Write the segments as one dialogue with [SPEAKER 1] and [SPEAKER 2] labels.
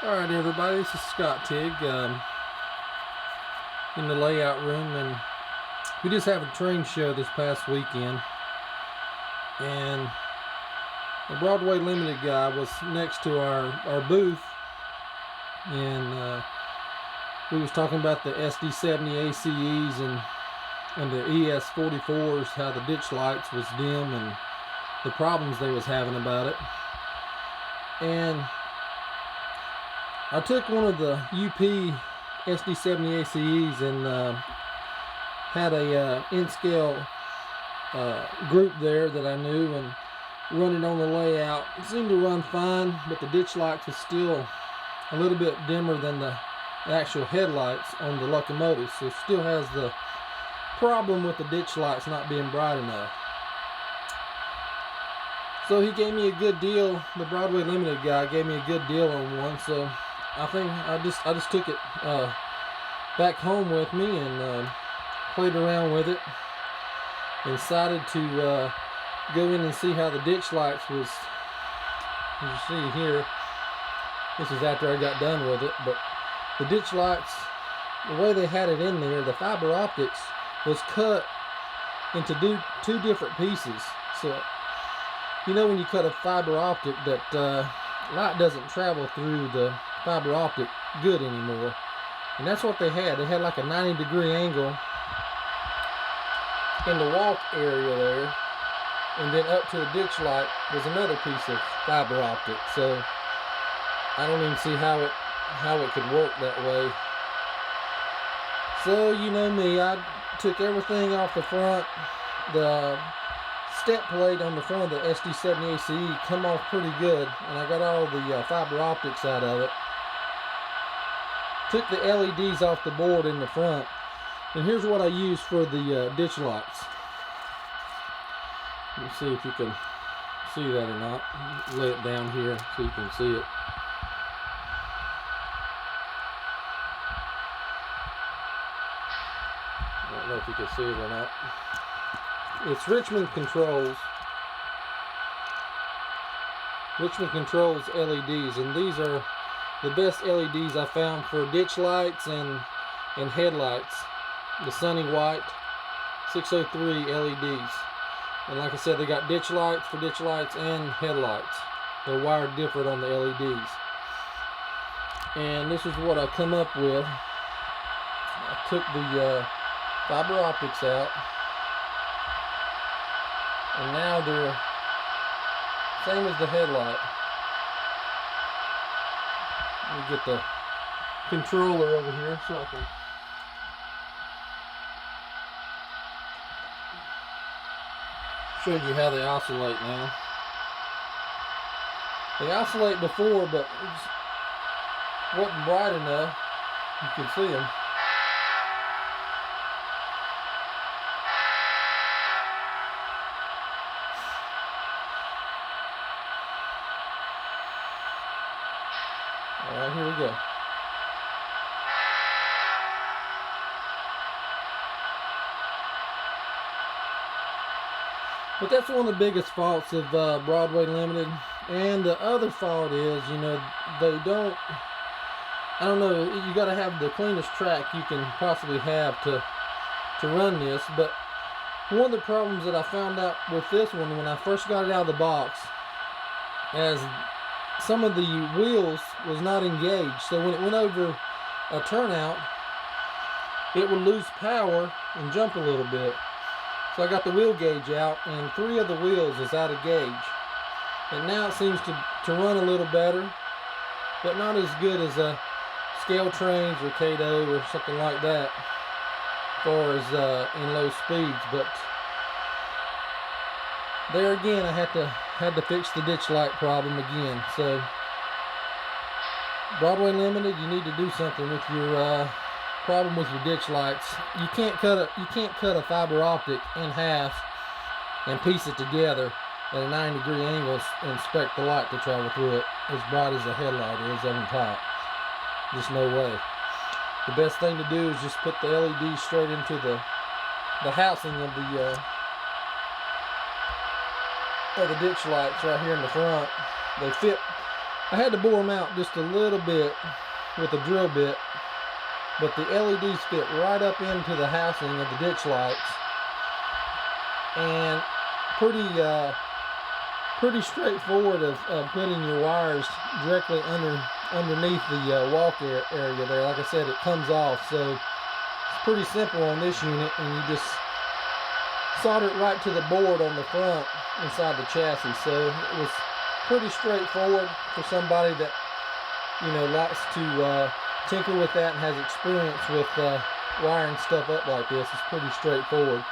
[SPEAKER 1] Alright everybody, this is Scott Tigg in the layout room, and we just have a train show this past weekend, and the Broadway Limited guy was next to our booth, and we was talking about the SD70ACEs and the ES44s, how the ditch lights was dim and the problems they was having about it. And I took one of the UP SD70ACEs and had a in-scale group there that I knew and run it on the layout. It seemed to run fine, but the ditch lights was still a little bit dimmer than the actual headlights on the locomotive, so it still has the problem with the ditch lights not being bright enough. So he gave me a good deal. The Broadway Limited guy gave me a good deal on one, so I think I just took it back home with me and played around with it, and decided to go in and see how the ditch lights was. As you see here, this is after I got done with it, but the ditch lights, the way they had it in there, the fiber optics was cut into two different pieces. So you know when you cut a fiber optic, that light doesn't travel through the fiber optic good anymore, and that's what they had. They had like a 90-degree angle in the walk area there, and then up to the ditch light was another piece of fiber optic. So I don't even see how it could work that way. So you know me, I took everything off the front. The step plate on the front of the SD70ACE come off pretty good, and I got all the fiber optics out of it. Took the LEDs off the board in the front, and here's what I used for the ditch lights. Let me see if you can see that or not. Lay it down here so you can see it. I don't know if you can see it or not. It's Richmond Controls LEDs, and these are the best LEDs I found for ditch lights and headlights. The Sunny White 603 LEDs, and like I said, they got ditch lights for ditch lights and headlights. They're wired different on the LEDs, and this is what I come up with. I took the fiber optics out, and now they're same as the headlight. Let me get the controller over here so I can show you how they oscillate now. They oscillate before, but it wasn't bright enough. You can see them. Alright, here we go. But that's one of the biggest faults of Broadway Limited. And the other fault is, you know, they don't, I don't know, you got to have the cleanest track you can possibly have to run this. But one of the problems that I found out with this one when I first got it out of the box, as some of the wheels was not engaged, so when it went over a turnout, it would lose power and jump a little bit. So I got the wheel gauge out, and 3 of the wheels is out of gauge, and now it seems to run a little better, but not as good as scale trains or Kato or something like that, as far as in low speeds. But there again, I had to fix the ditch light problem again. So Broadway Limited, you need to do something with your problem with your ditch lights. You can't cut a fiber optic in half and piece it together at a 90-degree angle and expect the light to travel through it as bright as the headlight is on top. Just no way. The best thing to do is just put the LED straight into the housing of the ditch lights right here in the front. They fit I had to bore them out just a little bit with a drill bit, but the LEDs fit right up into the housing of the ditch lights, and pretty straightforward of putting your wires directly underneath the walk area there. Like I said, it comes off, so it's pretty simple on this unit, and you just solder it right to the board on the front inside the chassis. So it was pretty straightforward for somebody that, you know, likes to tinker with that and has experience with wiring stuff up like this. It's pretty straightforward.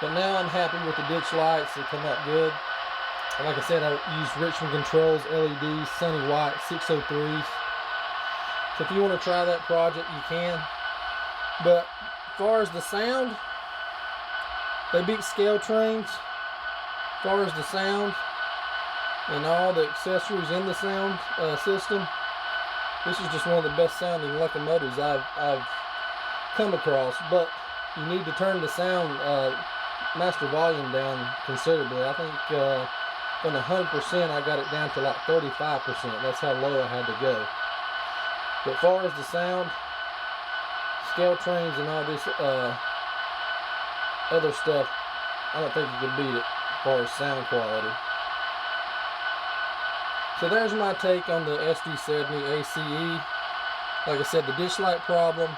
[SPEAKER 1] But now I'm happy with the ditch lights. They come out good. And like I said, I used Richmond Controls LEDs, Sunny White 603s. So if you want to try that project, you can. But as far as the sound, they beat scale trains. As far as the sound and all the accessories in the sound system, this is just one of the best sounding locomotives I've come across. But you need to turn the sound master volume down considerably. I think from 100% I got it down to like 35%. That's how low I had to go. But as far as the sound, scale trains and all this other stuff, I don't think you can beat it as far as sound quality. So there's my take on the SD70ACE. Like I said, the ditch light problem,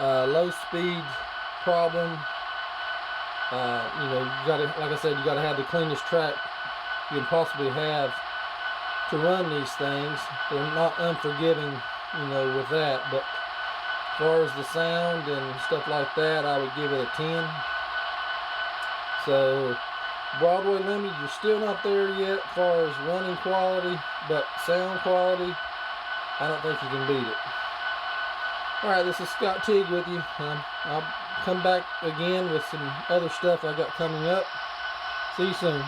[SPEAKER 1] low speed problem. You know, you gotta, like I said, you gotta have the cleanest track you can possibly have to run these things. They're not unforgiving, you know, with that. But as far as the sound and stuff like that, I would give it a 10. So Broadway Limited, you're still not there yet as far as running quality, but sound quality, I don't think you can beat it. Alright, this is Scott Teague with you. I'll come back again with some other stuff I got coming up. See you soon.